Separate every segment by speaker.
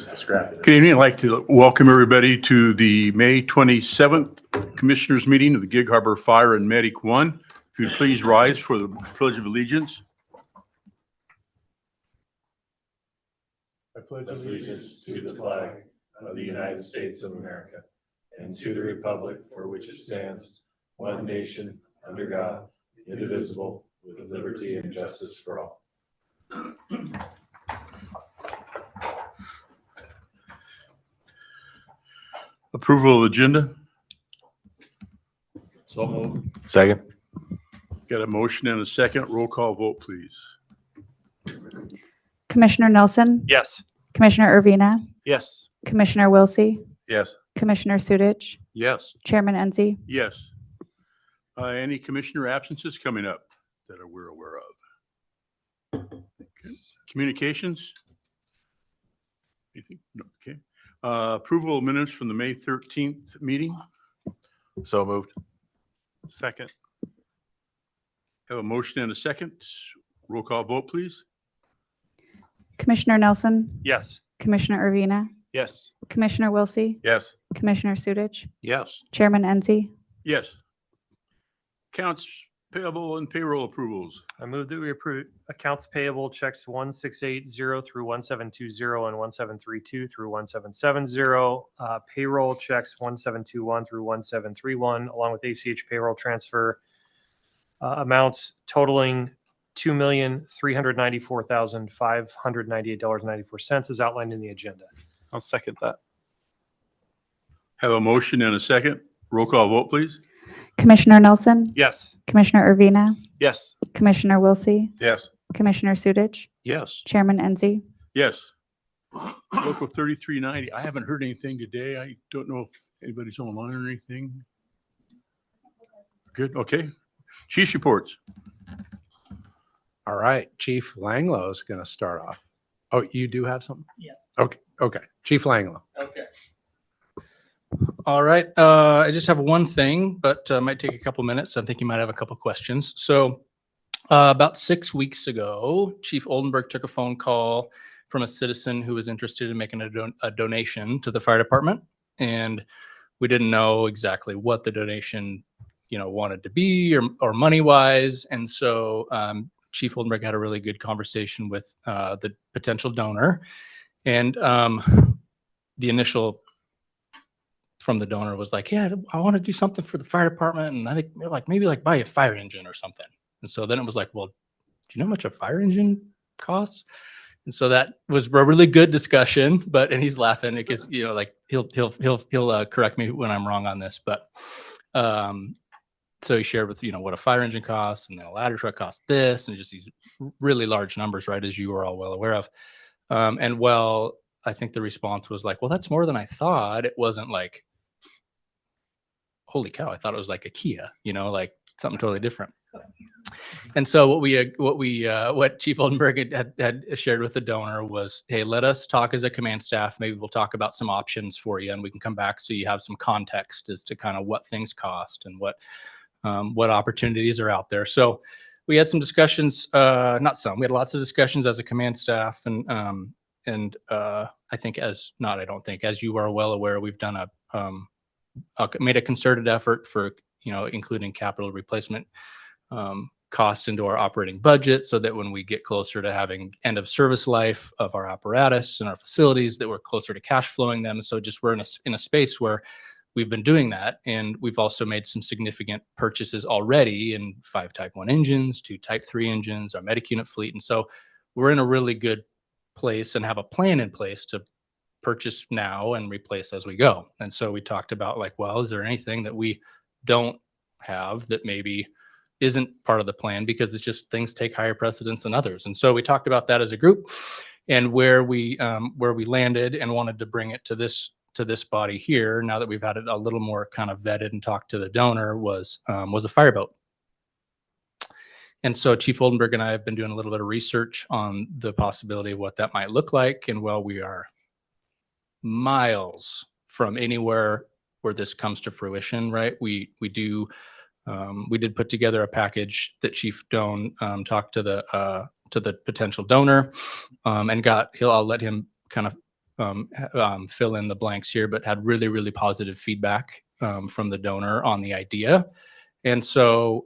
Speaker 1: just to scrap it.
Speaker 2: Good evening. I'd like to welcome everybody to the May 27th Commissioners Meeting of the Gig Harbor Fire and Medic 1. If you'd please rise for the Pledge of Allegiance.
Speaker 1: I pledge allegiance to the flag of the United States of America and to the republic for which it stands, one nation, under God, indivisible, with liberty and justice for all.
Speaker 2: Approval of agenda.
Speaker 1: So moved. Second.
Speaker 2: Got a motion and a second. Roll call vote, please.
Speaker 3: Commissioner Nelson,
Speaker 4: Yes.
Speaker 3: Commissioner Urvina,
Speaker 1: Yes.
Speaker 3: Commissioner Wilsey,
Speaker 1: Yes.
Speaker 3: Commissioner Sudich,
Speaker 2: Yes.
Speaker 3: Chairman Enzi.
Speaker 2: Yes. Any commissioner absences coming up that we're aware of? Okay. Communications? Anything? No. Okay. Approval of minutes from the May 13th meeting.
Speaker 1: So moved.
Speaker 4: Second.
Speaker 2: Have a motion and a second. Roll call vote, please.
Speaker 3: Commissioner Nelson,
Speaker 4: Yes.
Speaker 3: Commissioner Urvina,
Speaker 1: Yes.
Speaker 3: Commissioner Wilsey,
Speaker 1: Yes.
Speaker 3: Commissioner Sudich,
Speaker 2: Yes.
Speaker 3: Chairman Enzi.
Speaker 2: Yes. Accounts payable and payroll approvals.
Speaker 4: I move that we approve accounts payable checks 1680 through 1720 and 1732 through 1770. Payroll checks 1721 through 1731, along with ACH payroll transfer amounts totaling $2,394,598.94 as outlined in the agenda.
Speaker 1: I'll second that.
Speaker 2: Have a motion and a second. Roll call vote, please.
Speaker 3: Commissioner Nelson,
Speaker 4: Yes.
Speaker 3: Commissioner Urvina,
Speaker 1: Yes.
Speaker 3: Commissioner Wilsey,
Speaker 1: Yes.
Speaker 3: Commissioner Sudich,
Speaker 2: Yes.
Speaker 3: Chairman Enzi.
Speaker 2: Yes. Local 3390. I haven't heard anything today. I don't know if anybody's online or anything. Good. Okay. Chief's reports.
Speaker 5: All right, Chief Langlow is going to start off. Oh, you do have something?
Speaker 6: Yeah.
Speaker 5: Okay. Chief Langlow.
Speaker 6: Okay. All right. I just have one thing, but might take a couple minutes. I think you might have a couple questions. So about 6 weeks ago, Chief Oldenburg took a phone call from a citizen who was interested in making a donation to the fire department. And we didn't know exactly what the donation, wanted to be or money wise. And so Chief Oldenburg had a really good conversation with the potential donor. And the initial from the donor was like, yeah, I want to do something for the fire department. And I think maybe buy a fire engine or something. And so then it was like, well, do you know how much a fire engine costs? And so that was a really good discussion, and he's laughing because, he'll correct me when I'm wrong on this, but so he shared with, what a fire engine costs, and then a ladder truck costs this, and just these really large numbers, right, as you are all well aware of. I think the response was like, well, that's more than I thought. It wasn't like, holy cow, I thought it was like a Kia, like something totally different. And so what Chief Oldenburg had shared with the donor was, hey, let us talk as a command staff. Maybe we'll talk about some options for you, and we can come back so you have some context as to kind of what things cost and what opportunities are out there. So we had some discussions, we had lots of discussions as a command staff, and I think as you are well aware, we've done made a concerted effort for, including capital replacement costs into our operating budget, so that when we get closer to having end of service life of our apparatus and our facilities, that we're closer to cash flowing them. So just we're in a space where we've been doing that. And we've also made some significant purchases already in 5 Type 1 engines, 2 Type 3 engines, our medic unit fleet. And so we're in a really good place and have a plan in place to purchase now and replace as we go. And so we talked about is there anything that we don't have that maybe isn't part of the plan, because it's just things take higher precedence than others. And so we talked about that as a group, and where we landed and wanted to bring it to this body here, now that we've had it a little more kind of vetted and talked to the donor, was a fireboat. And so Chief Oldenburg and I have been doing a little bit of research on the possibility of what that might look like. And while we are miles from anywhere where this comes to fruition, right, we did put together a package that Chief Doan talked to the potential donor, and I'll let him kind of fill in the blanks here, but had really, really positive feedback from the donor on the idea. And so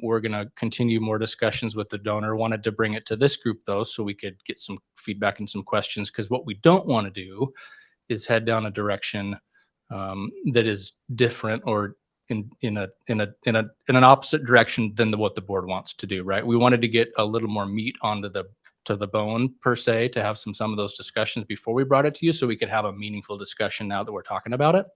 Speaker 6: we're going to continue more discussions with the donor. Wanted to bring it to this group, though, so we could get some feedback and some questions, because what we don't want to do is head down a direction that is different or in an opposite direction than what the board wants to do, right? We wanted to get a little more meat onto the bone, per se, to have some of those discussions before we brought it to you, so we could have a meaningful discussion now that we're talking about it.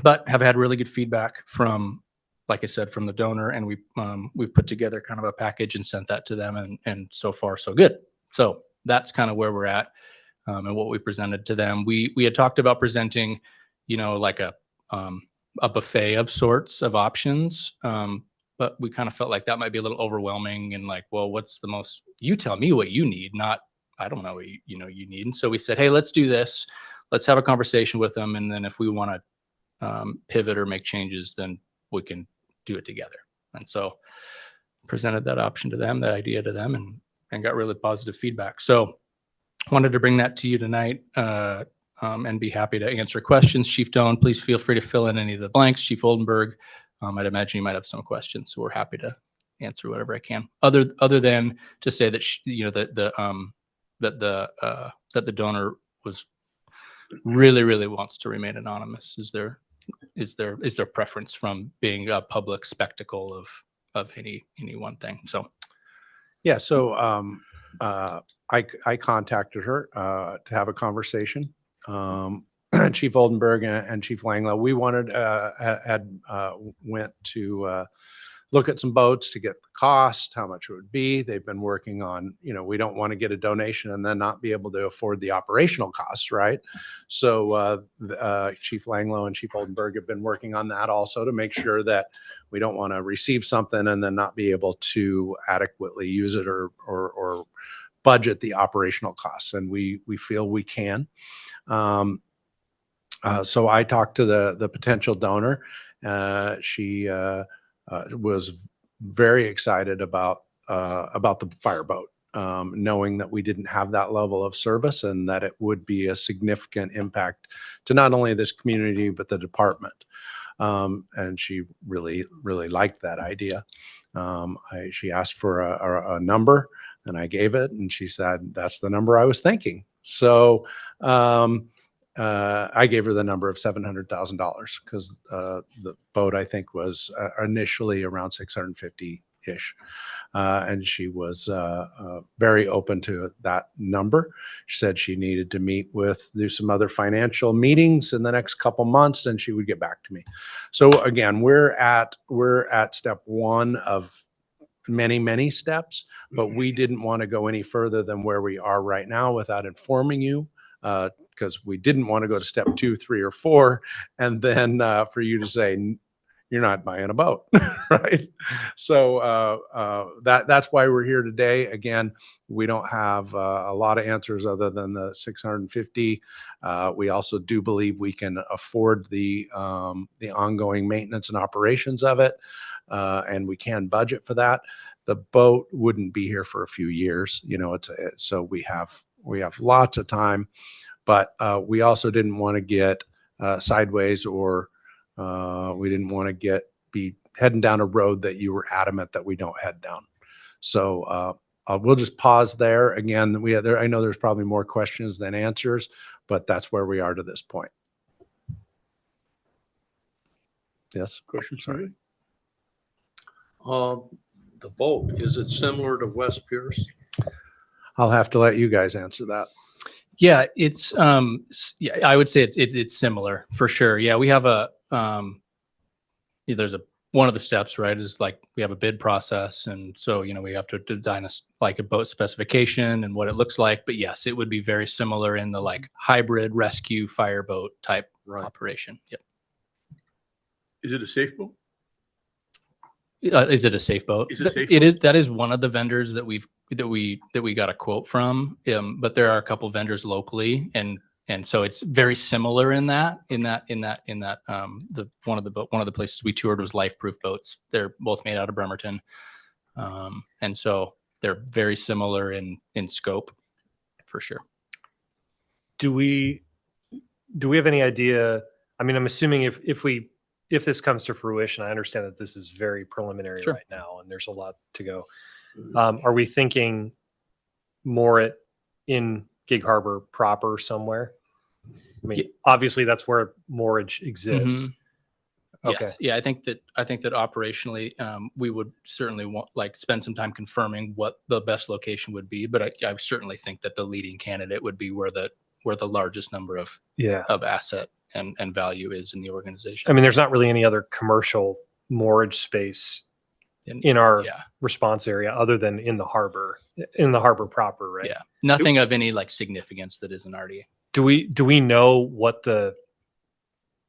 Speaker 6: But have had really good feedback from, like I said, from the donor, and we've put together kind of a package and sent that to them, and so far so good. So that's kind of where we're at, and what we presented to them. We had talked about presenting, like a buffet of sorts of options, but we kind of felt like that might be a little overwhelming, and like, well, what's the most? You tell me what you need, not I don't know what you need. And so we said, hey, let's do this. Let's have a conversation with them, and then if we want to pivot or make changes, then we can do it together. And so presented that option to them, that idea to them, and got really positive feedback. So wanted to bring that to you tonight, and be happy to answer questions. Chief Doan, please feel free to fill in any of the blanks. Chief Oldenburg, I'd imagine you might have some questions, so we're happy to answer whatever I can. Other than to say that that the donor was really wants to remain anonymous. Is there preference from being a public spectacle of any one thing? So
Speaker 5: Yeah. So I contacted her to have a conversation. Chief Oldenburg and Chief Langlow, we went to look at some boats to get the cost, how much it would be. They've been working on, we don't want to get a donation and then not be able to afford the operational costs, right? So Chief Langlow and Chief Oldenburg have been working on that also, to make sure that we don't want to receive something and then not be able to adequately use it or budget the operational costs. And we feel we can. So I talked to the potential donor. She was very excited about the fireboat, knowing that we didn't have that level of service and that it would be a significant impact to not only this community but the department. And she really liked that idea. She asked for a number, and I gave it, and she said, "That's the number I was thinking." So I gave her the number of $700,000, because the boat, I think, was initially around 650-ish. And she was very open to that number. She said she needed to do some other financial meetings in the next couple months, and she would get back to me. So again, we're at step one of many steps, but we didn't want to go any further than where we are right now without informing you, because we didn't want to go to step 2, 3, or 4, and then for you to say you're not buying a boat, right? So that's why we're here today. Again, we don't have a lot of answers other than the 650. We also do believe we can afford the ongoing maintenance and operations of it, and we can budget for that. The boat wouldn't be here for a few years, so we have lots of time. But we also didn't want to get sideways, or we didn't want to be heading down a road that you were adamant that we don't head down. So we'll just pause there. Again, I know there's probably more questions than answers, but that's where we are to this point. Yes.
Speaker 7: Question,
Speaker 5: Sorry.
Speaker 7: The boat, is it similar to West Pierce?
Speaker 5: I'll have to let you guys answer that.
Speaker 6: yeah, it's I would say it's similar for sure. Yeah, we have there's one of the steps, right, is like we have a bid process, and so we have to design a boat specification and what it looks like. But yes, it would be very similar in the like hybrid rescue fireboat type operation. Yep.
Speaker 2: Is it a safe boat?
Speaker 6: Is it a safe boat?
Speaker 2: Is it a safe
Speaker 6: It
Speaker 2: boat?
Speaker 6: is. That is one of the vendors that we got a quote from. But there are a couple vendors locally, and so it's very similar in that the one of the places we toured was Life Proof Boats. They're both made out of Bremerton, and so they're very similar in scope, for sure.
Speaker 4: do we have any idea? I mean, I'm assuming if this comes to fruition, I understand that this is very preliminary
Speaker 6: Sure.
Speaker 4: right now, and there's a lot to go. Are we thinking more in Gig Harbor proper somewhere? I mean, obviously that's where moorage exists. Okay.
Speaker 6: Yes. Yeah. I think that operationally, we would certainly want spend some time confirming what the best location would be. But I certainly think that the leading candidate would be where the largest number of
Speaker 4: Yeah.
Speaker 6: asset and value is in the organization.
Speaker 4: I mean, there's not really any other commercial moorage space in our response area other than in the harbor proper, right?
Speaker 6: Yeah. Nothing of any significance that isn't already.
Speaker 4: Do we know what the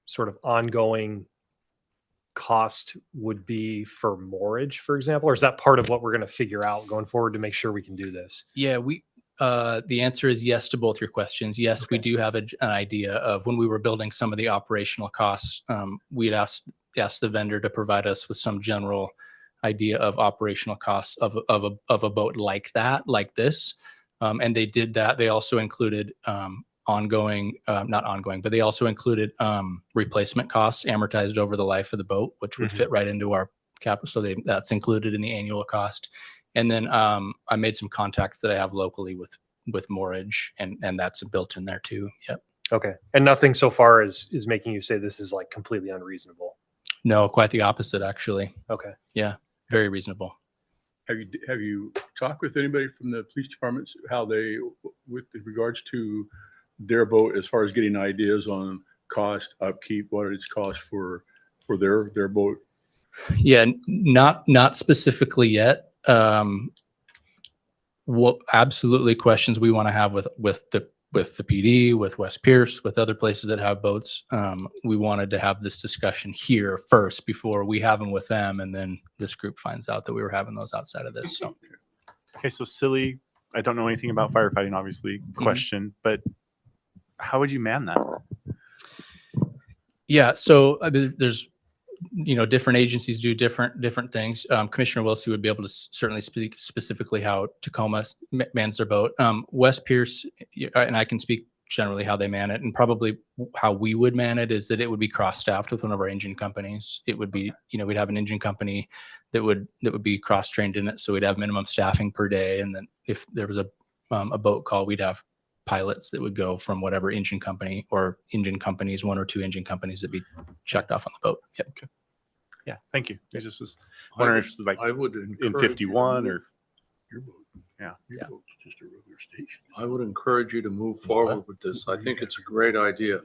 Speaker 4: sort of ongoing cost would be for moorage, for example, or is that part of what we're going to figure out going forward to make sure we can do this?
Speaker 6: Yeah, the answer is yes to both your questions. Yes, we do have an idea of when we were building some of the operational costs. We'd asked the vendor to provide us with some general idea of operational costs of a boat like this, and they did that. They also included not ongoing, but they also included replacement costs amortized over the life of the boat, which would fit right into our capital. So that's included in the annual cost. And then I made some contacts that I have locally with moorage, and that's built in there too. Yep.
Speaker 4: Okay. And nothing so far is making you say this is completely unreasonable.
Speaker 6: No, quite the opposite, actually.
Speaker 4: Okay.
Speaker 6: Yeah, very reasonable.
Speaker 2: Have you talked with anybody from the police departments how they, with regards to their boat, as far as getting ideas on cost, upkeep, what it's cost for their boat?
Speaker 6: Yeah, not specifically yet. What absolutely questions we want to have with the PD, with West Pierce, with other places that have boats. We wanted to have this discussion here first before we have them with them, and then this group finds out that we were having those outside of this. So,
Speaker 8: okay, so silly. I don't know anything about firefighting, obviously. Question, but how would you man that?
Speaker 6: yeah, so I mean, there's different agencies do different things. Commissioner Wilsey would be able to certainly speak specifically how Tacoma mans their boat. West Pierce, and I can speak generally how they man it, and probably how we would man it is that it would be cross-staffed with one of our engine companies. It would be, we'd have an engine company that would be cross-trained in it, so we'd have minimum staffing per day, and then if there was a boat call, we'd have pilots that would go from whatever engine company or engine companies, one or two engine companies that be checked off on the boat. Yep.
Speaker 8: Okay. Yeah, thank you. I just was wondering if it's
Speaker 7: I would
Speaker 8: in
Speaker 7: encourage
Speaker 8: 51
Speaker 7: you
Speaker 8: or
Speaker 7: your boat.
Speaker 8: yeah.
Speaker 5: Your boat's just a regular station.
Speaker 7: I would encourage you to move forward with this. I think it's a great idea.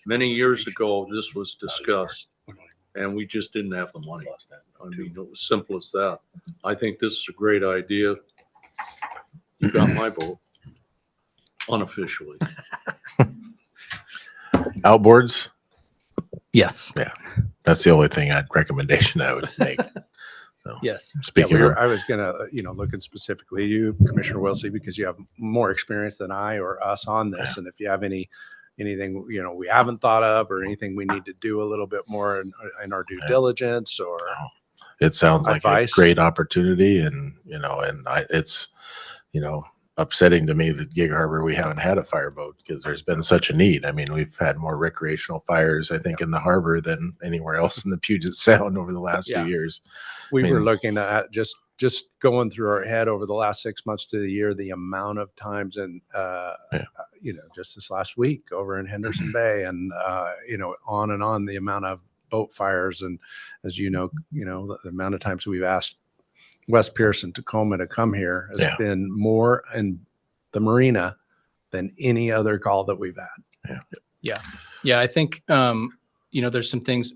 Speaker 7: Many years ago, this was discussed, and we just didn't have the money. I mean, it was simple as that. I think this is a great idea. You got my vote, unofficially.
Speaker 1: Outboards,
Speaker 6: Yes.
Speaker 1: that's the only recommendation I would make.
Speaker 6: Yes.
Speaker 1: Speaking of,
Speaker 5: I was gonna, looking specifically at you, Commissioner Wilsey, because you have more experience than I or us on this, and if you have anything we haven't thought of, or anything we need to do a little bit more in our due diligence, or
Speaker 1: it sounds like
Speaker 5: advice.
Speaker 1: a great opportunity, and it's upsetting to me that Gig Harbor, we haven't had a fireboat because there's been such a need. I mean, we've had more recreational fires, I think, in the harbor than anywhere else in the Puget Sound over the last few years.
Speaker 5: We
Speaker 1: I mean,
Speaker 5: were looking at just going through our head over the last 6 months to the year, the amount of times, and just this last week over in Henderson Bay, and on and on, the amount of boat fires, and as the amount of times we've asked West Pierce and Tacoma to come here has been more in the marina than any other call that we've had.
Speaker 6: Yeah. I think there's some things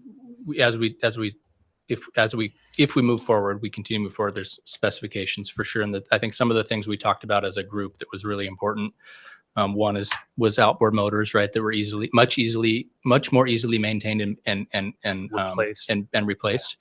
Speaker 6: if we move forward, we continue to move forward. There's specifications for sure, and I think some of the things we talked about as a group that was really important. One was outboard motors, right? That were much more easily maintained and replaced.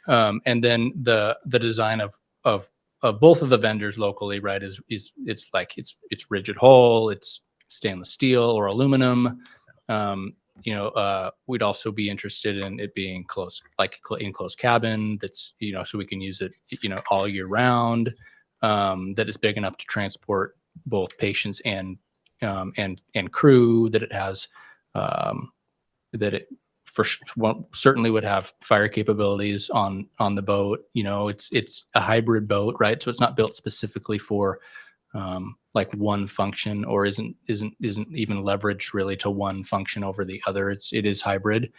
Speaker 6: And then the design of both of the vendors locally, right, is it's rigid hull, it's stainless steel or aluminum. We'd also be interested in it being enclosed cabin that's so we can use it all year round. That is big enough to transport both patients and and crew, that it has, that it certainly would have fire capabilities on the boat. You know, it's a hybrid boat, right? So it's not built specifically for like one function, or isn't even leveraged really to one function over the other. It is hybrid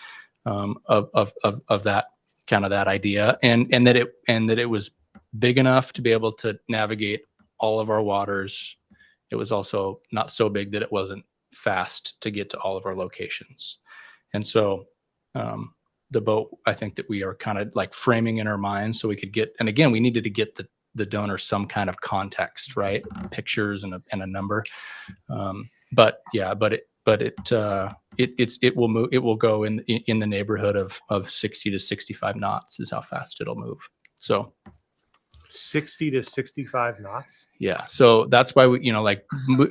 Speaker 6: of that kind of that idea, and that it was big enough to be able to navigate all of our waters. It was also not so big that it wasn't fast to get to all of our locations. And so the boat, I think that we are kind of like framing in our minds so we could get, and again, we needed to get the donor some kind of context, right? Pictures and a number. But it will move. It will go in the neighborhood of 60 to 65 knots is how fast it'll move. So
Speaker 4: 60 to 65 knots.
Speaker 6: yeah, so that's why we, you know, like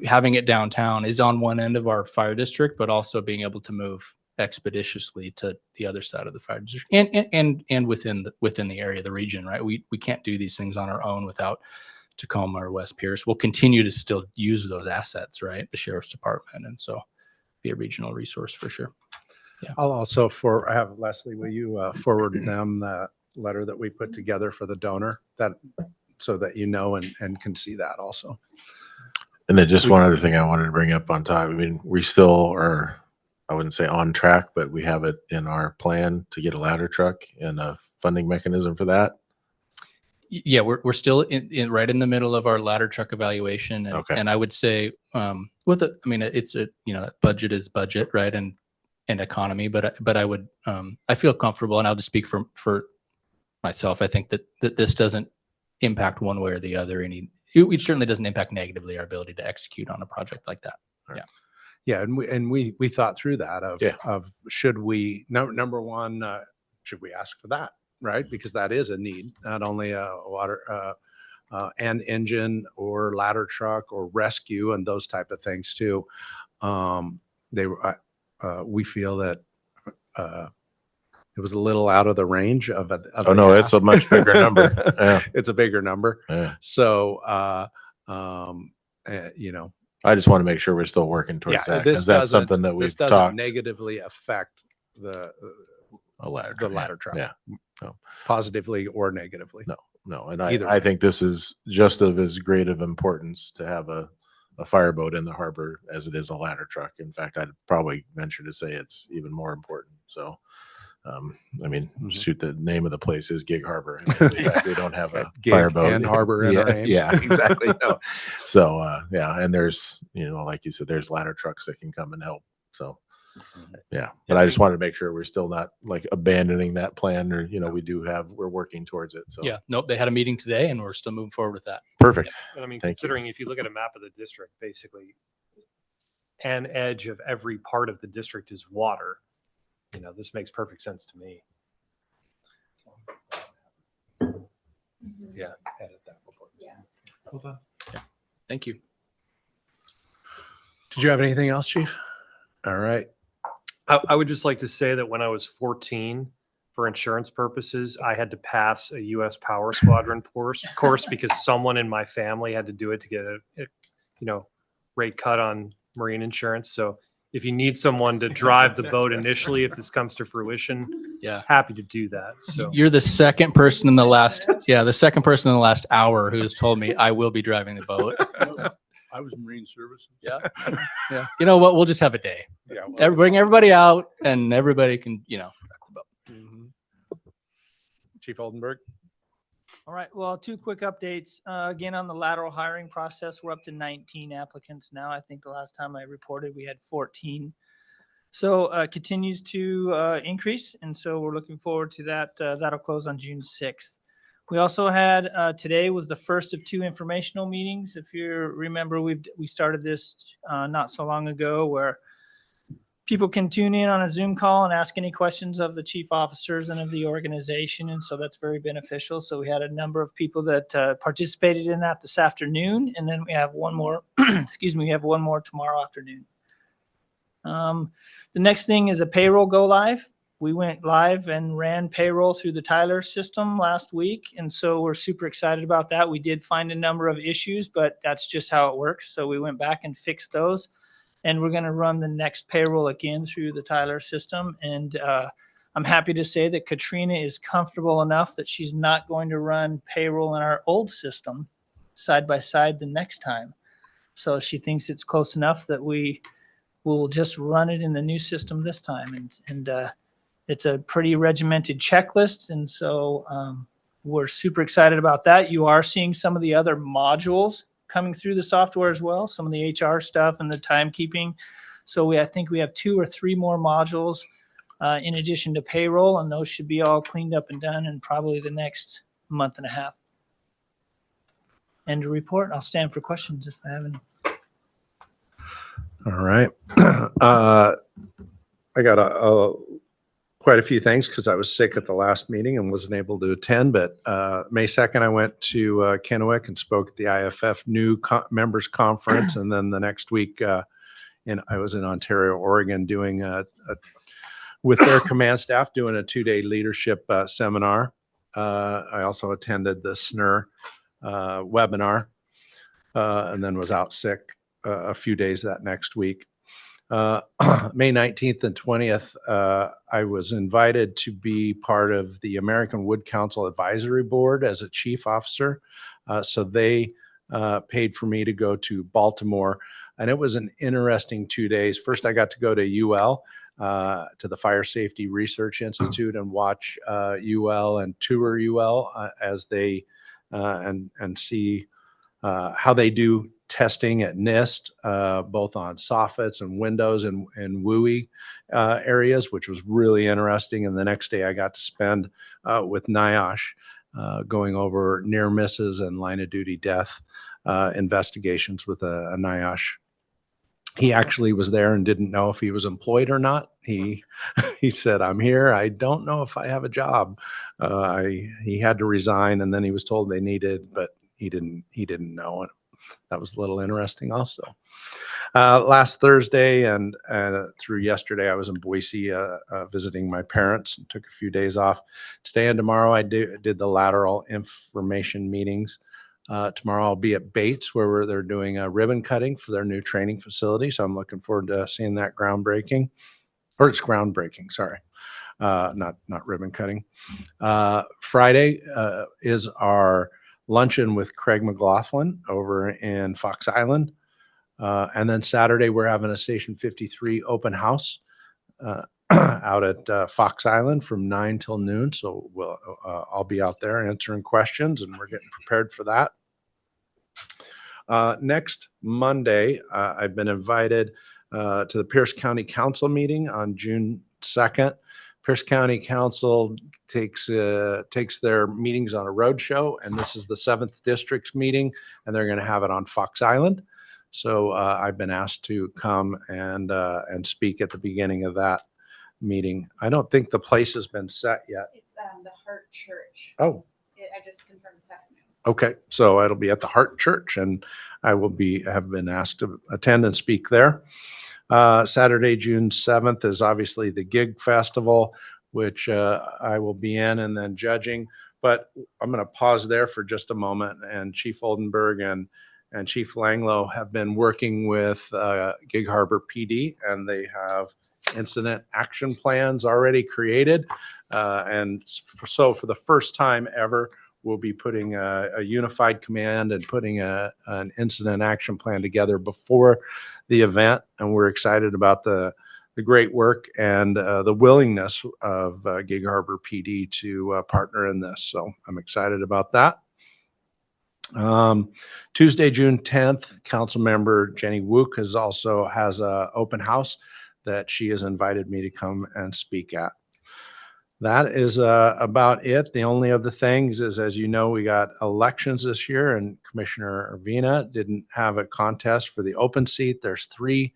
Speaker 6: having it downtown is on one end of our fire district, but also being able to move expeditiously to the other side of the fire district and within the area, the region, right? We can't do these things on our own without Tacoma or West Pierce. We'll continue to still use those assets, right? The sheriff's department, and so be a regional resource for sure. Yeah.
Speaker 5: I'll also have Leslie, will you forward them the letter that we put together for the donor, that so that you know and can see that also.
Speaker 1: And then just one other thing I wanted to bring up on top. I mean, we still are, I wouldn't say on track, but we have it in our plan to get a ladder truck and a funding mechanism for that.
Speaker 6: Yeah, we're still in right in the middle of our ladder truck evaluation, and,
Speaker 1: Okay.
Speaker 6: and I would say it's a, you know, budget is budget, right, and economy, but I would I feel comfortable, and I'll just speak for myself. I think that this doesn't impact one way or the other. It certainly doesn't impact negatively our ability to execute on a project like that.
Speaker 1: Right.
Speaker 6: Yeah.
Speaker 5: Yeah, and we thought through that of should we number one, should we ask for that, right? Because that is a need, not only a water and engine or ladder truck or rescue and those type of things too. We feel that it was a little out of the range of
Speaker 1: Oh no, it's a much bigger number. Yeah.
Speaker 5: It's a bigger number.
Speaker 1: Yeah.
Speaker 5: So you know,
Speaker 1: I just want to make sure we're still working towards that, because that's something that we've talked.
Speaker 5: Negatively affect the ladder truck.
Speaker 1: Yeah. No.
Speaker 5: Positively or negatively.
Speaker 1: No. And
Speaker 5: Either
Speaker 1: I
Speaker 5: way.
Speaker 1: think this is just of as great of importance to have a fireboat in the harbor as it is a ladder truck. In fact, I'd probably venture to say it's even more important. So, I mean, shoot, the name of the place is Gig Harbor. And in fact, we don't have a fireboat
Speaker 5: and harbor in our name.
Speaker 1: Yeah, exactly. No. So, yeah. And there's, you know, like you said, there's ladder trucks that can come and help. So, yeah. But I just wanted to make sure we're still not like abandoning that plan, or, you know, we're working towards it. So,
Speaker 6: Yeah. Nope. They had a meeting today, and we're still moving forward with that.
Speaker 1: perfect.
Speaker 4: And I mean,
Speaker 1: Thank you.
Speaker 4: considering if you look at a map of the district, basically an edge of every part of the district is water. You know, this makes perfect sense to me. Yeah.
Speaker 5: Edit that report.
Speaker 6: Yeah. Thank you.
Speaker 5: Did you have anything else, Chief? All right.
Speaker 4: I would just like to say that when I was 14, for insurance purposes, I had to pass a U.S. Power Squadron course because someone in my family had to do it to get a rate cut on marine insurance. So if you need someone to drive the boat initially, if this comes to fruition,
Speaker 6: Yeah.
Speaker 4: happy to do that. So
Speaker 6: You're the second person in the last hour who has told me I will be driving the boat.
Speaker 2: I was Marine Services.
Speaker 6: Yeah. Yeah. You know what? We'll just have a day.
Speaker 5: Yeah.
Speaker 6: Bring everybody out, and everybody can, wreck the boat.
Speaker 5: Chief Oldenburg.
Speaker 9: All right. Well, two quick updates. Again, on the lateral hiring process, we're up to 19 applicants now. I think the last time I reported, we had 14. So continues to increase. And so we're looking forward to that. That'll close on June 6th. We also had today was the first of two informational meetings. If you remember, we started this not so long ago, where people can tune in on a Zoom call and ask any questions of the chief officers and of the organization. And so that's very beneficial. So we had a number of people that participated in that this afternoon. And then we have one more, we have one more tomorrow afternoon. The next thing is a payroll go live. We went live and ran payroll through the Tyler system last week. And so we're super excited about that. We did find a number of issues, but that's just how it works. So we went back and fixed those. And we're going to run the next payroll again through the Tyler system. And I'm happy to say that Katrina is comfortable enough that she's not going to run payroll in our old system side by side the next time. So she thinks it's close enough that we will just run it in the new system this time. And it's a pretty regimented checklist. And so we're super excited about that. You are seeing some of the other modules coming through the software as well, some of the HR stuff and the timekeeping. So I think we have 2 or 3 more modules in addition to payroll, and those should be all cleaned up and done in probably the next month and a half. End of report. I'll stand for questions if I have any.
Speaker 5: All right. I got quite a few things because I was sick at the last meeting and wasn't able to attend. But May 2nd, I went to Kennewick and spoke at the IFF new members conference. And then the next week, I was in Ontario, Oregon, doing with their command staff, doing a 2-day leadership seminar. I also attended the SNR webinar and then was out sick a few days that next week. May 19th and 20th, I was invited to be part of the American Wood Council Advisory Board as a chief officer. So they paid for me to go to Baltimore, and it was an interesting 2 days. First, I got to go to UL, to the Fire Safety Research Institute, and watch UL and tour UL as they and see how they do testing at NIST, both on soffits and windows and WUI areas, which was really interesting. And the next day I got to spend with NIOSH, going over near misses and line of duty death investigations with a NIOSH. He actually was there and didn't know if he was employed or not. He said, "I'm here. I don't know if I have a job." He had to resign, and then he was told they needed, but he didn't know. And that was a little interesting also. Last Thursday and through yesterday, I was in Boise visiting my parents and took a few days off. Today and tomorrow, I did the lateral information meetings. Tomorrow I'll be at Bates, where they're doing a ribbon cutting for their new training facility. So I'm looking forward to seeing that groundbreaking. Or it's groundbreaking, sorry. Not ribbon cutting. Friday is our luncheon with Craig McLaughlin over in Fox Island. And then Saturday, we're having a Station 53 open house out at Fox Island from 9 till noon. So I'll be out there answering questions, and we're getting prepared for that. Next Monday, I've been invited to the Pierce County Council meeting on June 2nd. Pierce County Council takes their meetings on a road show, and this is the 7th District's meeting, and they're going to have it on Fox Island. So I've been asked to come and speak at the beginning of that meeting. I don't think the place has been set yet.
Speaker 10: It's the Heart Church.
Speaker 5: Oh,
Speaker 10: I just confirmed this afternoon.
Speaker 5: okay. So it'll be at the Heart Church, and I have been asked to attend and speak there. Saturday, June 7th is obviously the Gig Festival, which I will be in and then judging. But I'm going to pause there for just a moment. And Chief Oldenburg and Chief Langlow have been working with Gig Harbor PD, and they have incident action plans already created. So for the first time ever, we'll be putting a unified command and putting an incident action plan together before the event. And we're excited about the great work and the willingness of Gig Harbor PD to partner in this. So I'm excited about that. Tuesday, June 10th, Councilmember Jenny Wook has an open house that she has invited me to come and speak at. That is about it. The only other things is, as you know, we got elections this year, and Commissioner Urbina didn't have a contest for the open seat. There's 3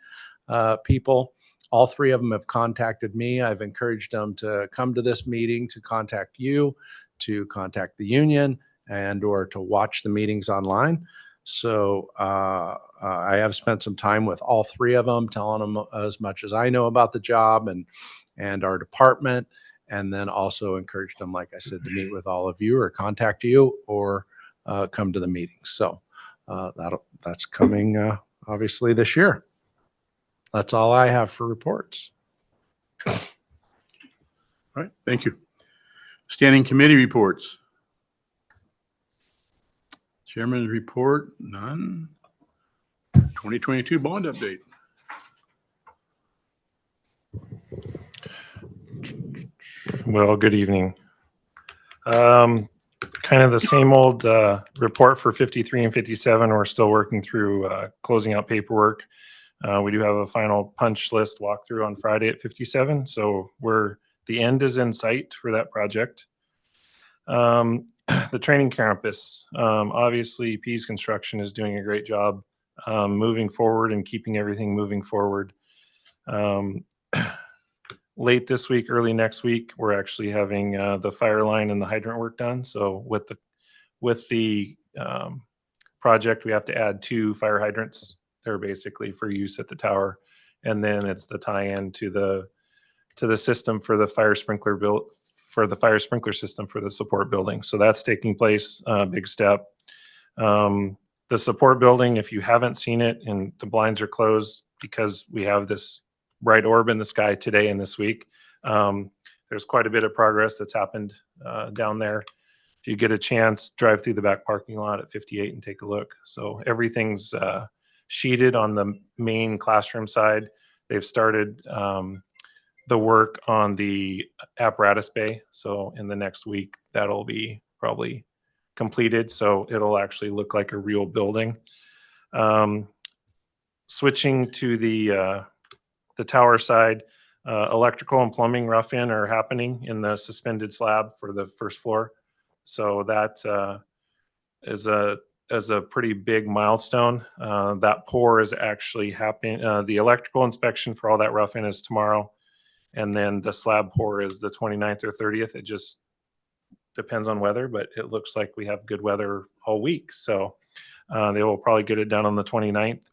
Speaker 5: people. All 3 of them have contacted me. I've encouraged them to come to this meeting, to contact you, to contact the union, and or to watch the meetings online. So I have spent some time with all 3 of them, telling them as much as I know about the job and our department. And then also encouraged them, like I said, to meet with all of you or contact you or come to the meetings. So that's coming obviously this year. That's all I have for reports.
Speaker 2: All right, thank you. Standing committee reports. Chairman's report, none. 2022 bond update.
Speaker 11: Well, good evening. Kind of the same old report for 53 and 57. We're still working through closing out paperwork. We do have a final punch list walkthrough on Friday at 57. So the end is in sight for that project. The training campus, obviously Pease Construction is doing a great job moving forward and keeping everything moving forward. Late this week, early next week, we're actually having the fire line and the hydrant work done. So with the project, we have to add 2 fire hydrants. They're basically for use at the tower, and then it's the tie-in to the system for the fire sprinkler system for the support building. So that's taking place. Big step. The support building, if you haven't seen it, and the blinds are closed because we have this bright orb in the sky today and this week. There's quite a bit of progress that's happened down there. If you get a chance, drive through the back parking lot at 58 and take a look. So everything's sheeted on the main classroom side. They've started the work on the apparatus bay. So in the next week, that'll be probably completed. So it'll actually look like a real building. Switching to the tower side, electrical and plumbing rough-in are happening in the suspended slab for the first floor. So that is a pretty big milestone. That pour is actually happening. The electrical inspection for all that rough-in is tomorrow. And then the slab pour is the 29th or 30th. It just depends on weather, but it looks like we have good weather all week. So they will probably get it done on the 29th.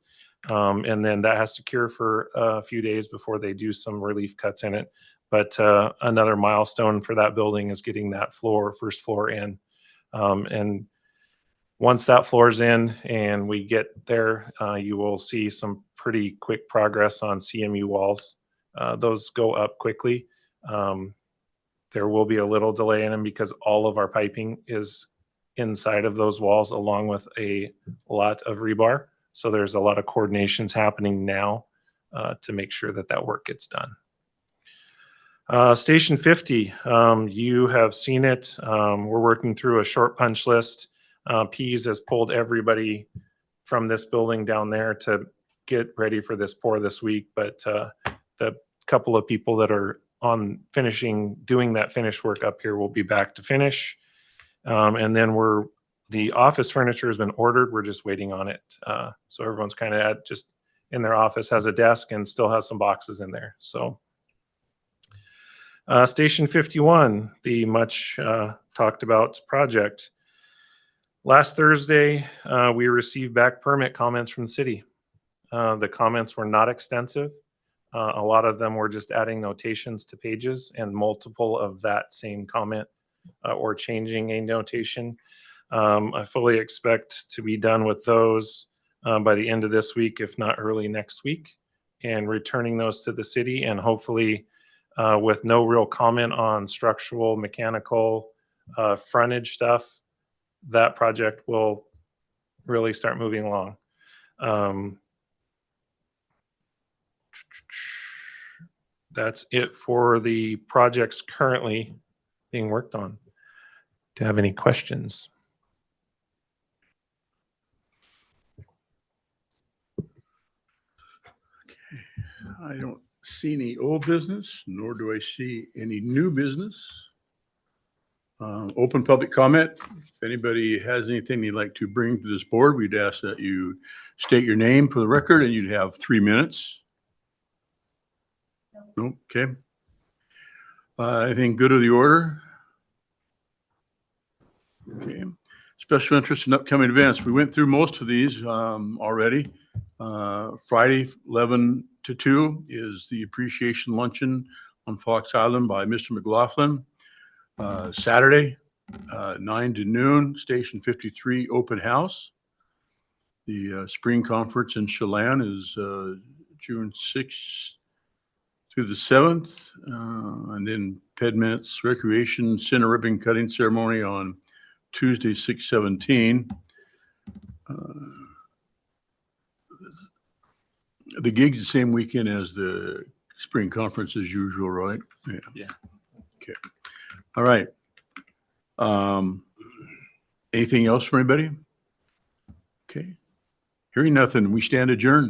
Speaker 11: And then that has to cure for a few days before they do some relief cuts in it. But another milestone for that building is getting that first floor in. And once that floor's in and we get there, you will see some pretty quick progress on CMU walls. Those go up quickly. There will be a little delay in them because all of our piping is inside of those walls along with a lot of rebar. So there's a lot of coordinations happening now to make sure that that work gets done. Station 50, you have seen it. We're working through a short punch list. Pease has pulled everybody from this building down there to get ready for this pour this week. But the couple of people that are doing that finish work up here will be back to finish. And then the office furniture has been ordered. We're just waiting on it. So everyone's kind of just in their office, has a desk and still has some boxes in there. So Station 51, the much talked about project. Last Thursday, we received back permit comments from the city. The comments were not extensive. A lot of them were just adding notations to pages, and multiple of that same comment or changing a notation. I fully expect to be done with those by the end of this week, if not early next week, and returning those to the city, and hopefully with no real comment on structural, mechanical, frontage stuff, that project will really start moving along. That's it for the projects currently being worked on. Do you have any questions?
Speaker 2: I don't see any old business, nor do I see any new business. Open public comment. If anybody has anything you'd like to bring to this board, we'd ask that you state your name for the record, and you'd have 3 minutes. No? Okay. Anything good of the order? Okay. Special interest in upcoming events. We went through most of these already. Friday, 11 to 2 is the appreciation luncheon on Fox Island by Mr. McLaughlin. Saturday, 9 to noon, Station 53 open house. The spring conference in Chelan is June 6th through the 7th. And then Pedments Recreation Center ribbon cutting ceremony on Tuesday, 6/17. The gig's the same weekend as the spring conference as usual, right?
Speaker 8: Yeah.
Speaker 2: Okay. All right. Anything else for anybody? Okay. Hearing nothing, we stand adjourned.